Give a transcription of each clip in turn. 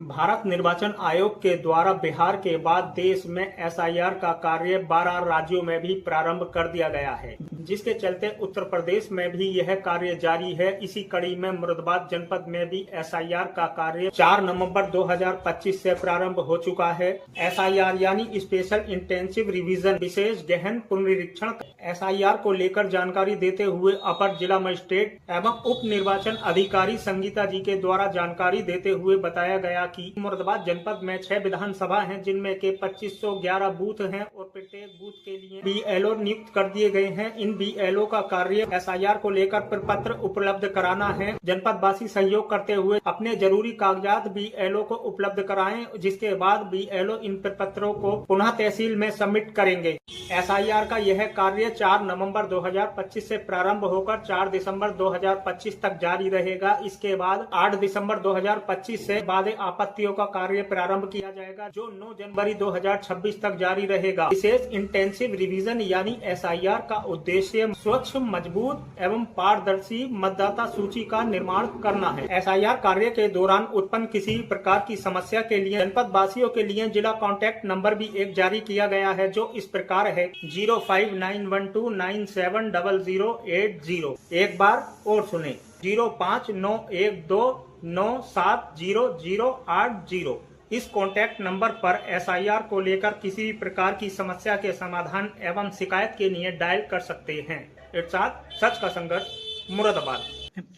भारत निर्वाचन आयोग के द्वारा बिहार के बाद देश में एसआईआर का कार्य 12 राज्यों में भी प्रारंभ कर दिया गया है, जिसके चलते उत्तर प्रदेश में भी यह कार्य जारी है। इसी कड़ी में मुरादाबाद जनपद में भी एसआईआर का कार्य 4 नवंबर 2025 से प्रारंभ हो चुका है। एसआईआर यानी स्पेशल इंटेंसिव रिवीजन, विशेष गहन पुनरीक्षण। एसआईआर को लेकर जानकारी देते हुए अपर जिला मजिस्ट्रेट एवं उप निर्वाचन अधिकारी संगीता जी के द्वारा जानकारी देते हुए बताया गया कि मुरादाबाद जनपद में 6 विधानसभा हैं, जिनमें के 2511 बूथ हैं और प्रत्येक बूथ के लिए बीएलओ नियुक्त कर दिए गए हैं। इन बीएलओ का कार्य एसआईआर को लेकर प्रपत्र उपलब्ध कराना है। जनपद वासी सहयोग करते हुए अपने जरूरी कागजात बीएलओ को उपलब्ध कराएं, जिसके बाद बीएलओ इन प्रपत्रों को पुनः तहसील में सबमिट करेंगे। एसआईआर का यह कार्य 4 नवंबर 2025 से प्रारंभ होकर 4 दिसंबर 2025 तक जारी रहेगा। इसके बाद 8 दिसंबर 2025 से बाद आपत्तियों का कार्य प्रारंभ किया जाएगा, जो 9 जनवरी 2026 तक जारी रहेगा। विशेष इंटेंसिव रिवीजन यानी एसआईआर का उद्देश्य स्वच्छ, मजबूत एवं पारदर्शी मतदाता सूची का निर्माण करना है। एसआईआर कार्य के दौरान उत्पन्न किसी प्रकार की समस्या के लिए जनपद वासियों के लिए जिला कॉन्टैक्ट नंबर भी एक जारी किया गया है, जो इस प्रकार है 059129700080। एक बार और सुने, 059129700080। इस कॉन्टैक्ट नंबर पर एसआईआर को लेकर किसी भी प्रकार की समस्या के समाधान एवं शिकायत के लिए डायल कर सकते हैं। इरशाद सच का संघर्ष, मुरादाबाद।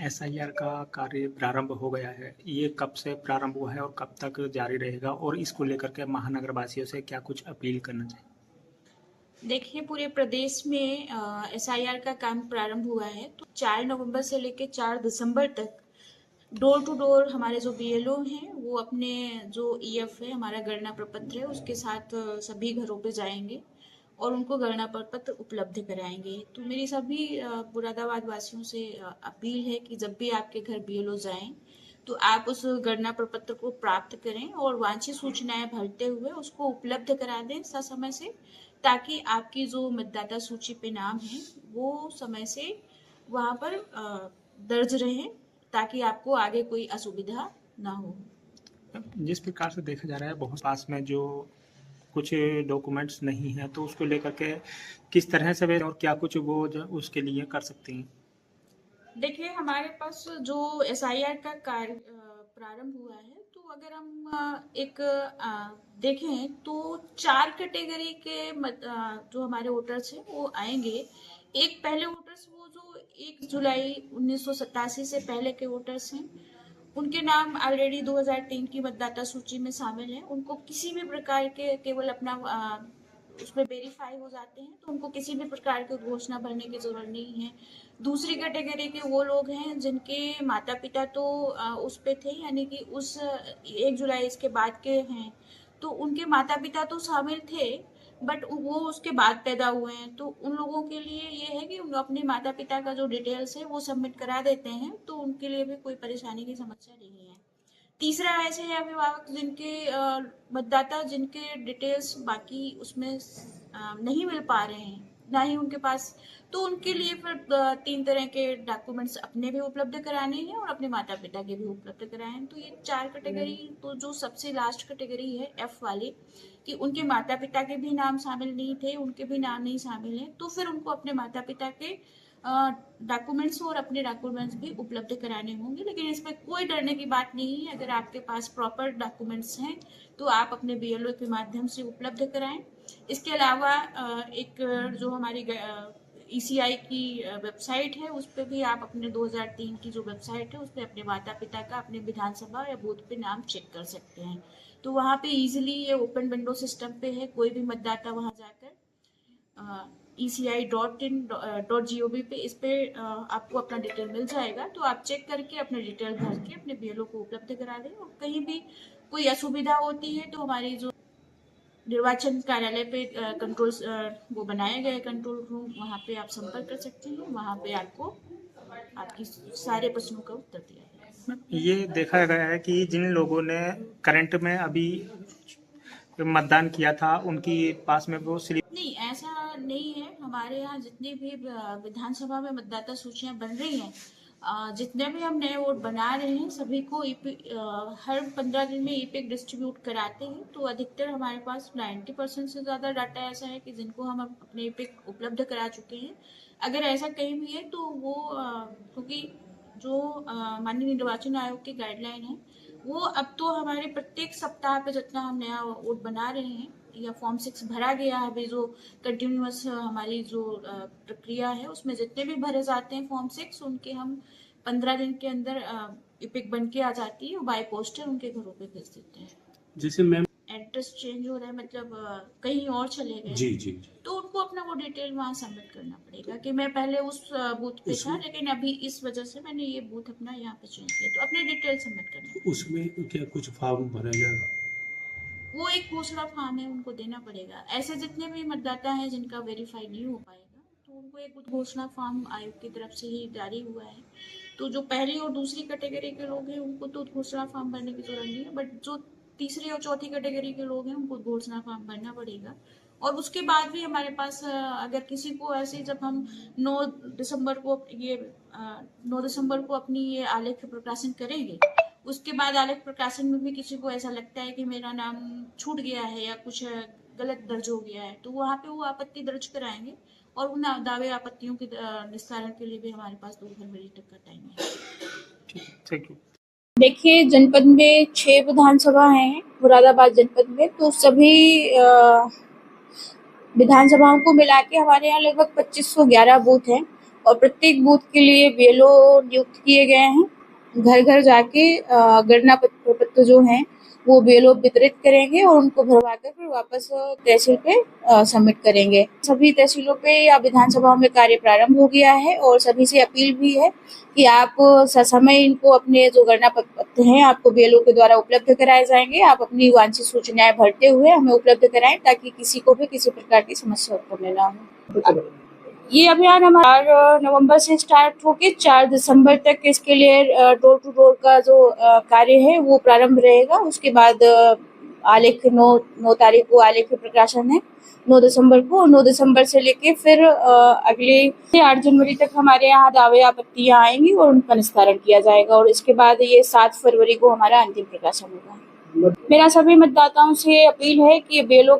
एसआईआर का कार्य प्रारंभ हो गया है, ये कब से प्रारंभ हुआ है और कब तक जारी रहेगा, और इसको लेकर के महानगर वासियों से क्या कुछ अपील करना चाहिए? देखिए, पूरे प्रदेश में एसआईआर का काम प्रारंभ हुआ है। तो 4 नवंबर से लेकर 4 दिसंबर तक डोर टू डोर हमारे जो बीएलओ हैं वो अपने जो ईएफ है, हमारा गणना प्रपत्र है, उसके साथ सभी घरों पे जाएंगे और उनको गणना प्रपत्र उपलब्ध कराएंगे। तो मेरी सभी मुरादाबाद वासियों से अपील है कि जब भी आपके घर बीएलओ जाएं तो आप उस गणना प्रपत्र को प्राप्त करें और वांछित सूचनाएं भरते हुए उसको उपलब्ध करा दें ससमय से, ताकि आपकी जो मतदाता सूची पे नाम है वो समय से वहां पर दर्ज रहे, ताकि आपको आगे कोई असुविधा ना हो। जिस प्रकार से देखा जा रहा है, बहुत पास में जो कुछ डॉक्यूमेंट्स नहीं है, तो उसको लेकर के किस तरह से वे और क्या कुछ वो उसके लिए कर सकती हैं? देखिए, हमारे पास जो एसआईआर का कार्य प्रारंभ हुआ है, तो अगर हम एक देखें तो 4 कैटेगरी के जो हमारे वोटर्स हैं वो आएंगे। एक पहले वोटर्स, वो जो 1 जुलाई 1987 से पहले के वोटर्स हैं, उनके नाम ऑलरेडी 2003 की मतदाता सूची में शामिल है। उनको किसी भी प्रकार के, केवल अपना उसमें वेरीफाई हो जाते हैं, तो उनको किसी भी प्रकार की घोषणा भरने की जरूरत नहीं है। दूसरी कैटेगरी के वो लोग हैं जिनके माता पिता तो उस पे थे, यानी कि उस 1 जुलाई इसके बाद के हैं, तो उनके माता पिता तो शामिल थे बट वो उसके बाद पैदा हुए हैं। तो उन लोगों के लिए ये है कि अपने माता पिता का जो डिटेल्स है वो सबमिट करा देते हैं, तो उनके लिए भी कोई परेशानी की समस्या नहीं है। तीसरा ऐसे है अभिभावक जिनके मतदाता जिनके डिटेल्स बाकी उसमें नहीं मिल पा रहे हैं, ना ही उनके पास, तो उनके लिए फिर 3 तरह के डॉक्यूमेंट्स अपने भी उपलब्ध कराने हैं और अपने माता पिता के भी उपलब्ध कराए हैं। तो ये 4 कैटेगरी। तो जो सबसे लास्ट कैटेगरी है एफ वाली, कि उनके माता पिता के भी नाम शामिल नहीं थे, उनके भी नाम नहीं शामिल है, तो फिर उनको अपने माता पिता के डॉक्यूमेंट्स और अपने डॉक्यूमेंट्स भी उपलब्ध कराने होंगे। लेकिन इसमें कोई डरने की बात नहीं है, अगर आपके पास प्रॉपर डॉक्यूमेंट्स हैं तो आप अपने बीएलओ के माध्यम से उपलब्ध कराएं। इसके अलावा एक जो हमारी ईसीआई की वेबसाइट है, उस पर भी आप अपने 2003 की जो वेबसाइट है उस पर अपने माता पिता का अपने विधानसभा या बूथ पे नाम चेक कर सकते हैं। तो वहाँ पे इजीली ये ओपन विंडो सिस्टम पे है, कोई भी मतदाता वहाँ जाकर ECI.in.gov पे इस पे आपको अपना डिटेल मिल जाएगा। तो आप चेक करके अपने डिटेल भर के अपने बीएलओ को उपलब्ध करा दें, और कहीं भी कोई असुविधा होती है तो हमारी जो निर्वाचन कार्यालय पे कंट्रोल वो बनाए गए कंट्रोल रूम, वहाँ पे आप संपर्क कर सकते हैं। वहाँ पे आपको आपकी सारे प्रश्नों का उत्तर दिया जाएगा। ये देखा गया है कि जिन लोगों ने करंट में अभी मतदान किया था, उनकी पास में वो स्लिप नहीं, ऐसा नहीं है। हमारे यहाँ जितनी भी विधानसभा में मतदाता सूचियां बन रही हैं जितने भी हम नए वोट बना रहे हैं सभी को हर 15 दिन में ईपिक डिस्ट्रीब्यूट कराते हैं। तो अधिकतर हमारे पास 90% से ज़्यादा डाटा ऐसा है कि जिनको हम अपने ईपिक उपलब्ध करा चुके हैं। अगर ऐसा कहीं भी है तो वो क्योंकि जो माननीय निर्वाचन आयोग की गाइडलाइन है वो अब तो हमारे प्रत्येक सप्ताह पे जितना हम नया वोट बना रहे हैं या फॉर्म 6 भरा गया है, अभी जो कंटिन्यूअस हमारी जो प्रक्रिया है उसमें जितने भी भरे जाते हैं फॉर्म 6 उनके हम 15 दिन के अंदर इपिक बन के आ जाती है और बाय पोस्टर उनके घरों पे भेज देते हैं। जैसे मैम एड्रेस चेंज हो रहा है मतलब कहीं और चले गए जी जी तो उनको अपना वो डिटेल वहाँ सबमिट करना पड़ेगा कि मैं पहले उस बूथ पे था लेकिन अभी इस वजह से मैंने ये बूथ अपना यहाँ पे चेंज किया, तो अपने डिटेल सबमिट करना। उसमें क्या कुछ फॉर्म भरा जाएगा? वो एक घोषणा फॉर्म है, उनको देना पड़ेगा। ऐसे जितने भी मतदाता हैं जिनका वेरीफाई नहीं हो पाएगा तो उनको एक घोषणा फॉर्म आयोग की तरफ से ही जारी हुआ है। तो जो पहली और दूसरी कैटेगरी के लोग हैं उनको तो घोषणा फॉर्म भरने की जरूरत नहीं है, बट जो तीसरी और चौथी कैटेगरी के लोग हैं उनको घोषणा फॉर्म भरना पड़ेगा। और उसके बाद भी हमारे पास अगर किसी को ऐसे जब हम 9 दिसंबर को ये 9 दिसंबर को अपनी ये आलेख प्रकाशन करेंगे, उसके बाद आलेख प्रकाशन में भी किसी को ऐसा लगता है कि मेरा नाम छूट गया है या कुछ गलत दर्ज हो गया है तो वहाँ पे वो आपत्ति दर्ज कराएंगे और उन दावे आपत्तियों के निस्तारण के लिए भी हमारे पास 2 फरवरी तक का टाइम है। Thank you. देखिए, जनपद में 6 विधानसभा हैं मुरादाबाद जनपद में, तो सभी विधानसभाओं को मिला के हमारे यहाँ लगभग 2511 बूथ हैं और प्रत्येक बूथ के लिए बीएलओ नियुक्त किए गए हैं। घर घर जाके गणना पत्र जो हैं वो बीएलओ वितरित करेंगे और उनको भरवा कर फिर वापस तहसील पे सबमिट करेंगे। सभी तहसीलों पे या विधानसभाओं में कार्य प्रारंभ हो गया है और सभी से अपील भी है कि आप ससमय इनको अपने जो गणना पत्र हैं आपको बीएलओ के द्वारा उपलब्ध कराए जाएंगे। आप अपनी वांछित सूचनाएं भरते हुए हमें उपलब्ध कराएं ताकि किसी को भी किसी प्रकार की समस्या उत्पन्न ना हो। ये अभियान हमारा 4 नवंबर से स्टार्ट होकर 4 दिसंबर तक इसके लिए डोर टू डोर का जो कार्य है वो प्रारंभ रहेगा। उसके बाद आलेख 9 तारीख को आलेख प्रकाशन है 9 दिसंबर को, 9 दिसंबर से लेके फिर अगले 8 जनवरी तक हमारे यहाँ दावे आपत्तियां आएंगी और उनका निस्तारण किया जाएगा और इसके बाद ये 7 फरवरी को हमारा अंतिम प्रकाशन होगा। मेरा सभी मतदाताओं से अपील है कि बीएलओ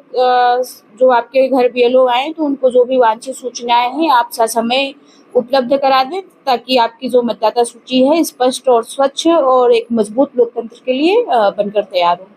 जो आपके घर बीएलओ आए तो उनको जो भी वांछित सूचनाएं हैं आप ससमय उपलब्ध करा दें ताकि आपकी जो मतदाता सूची है स्पष्ट और स्वच्छ और एक मजबूत लोकतंत्र के लिए बनकर तैयार हो।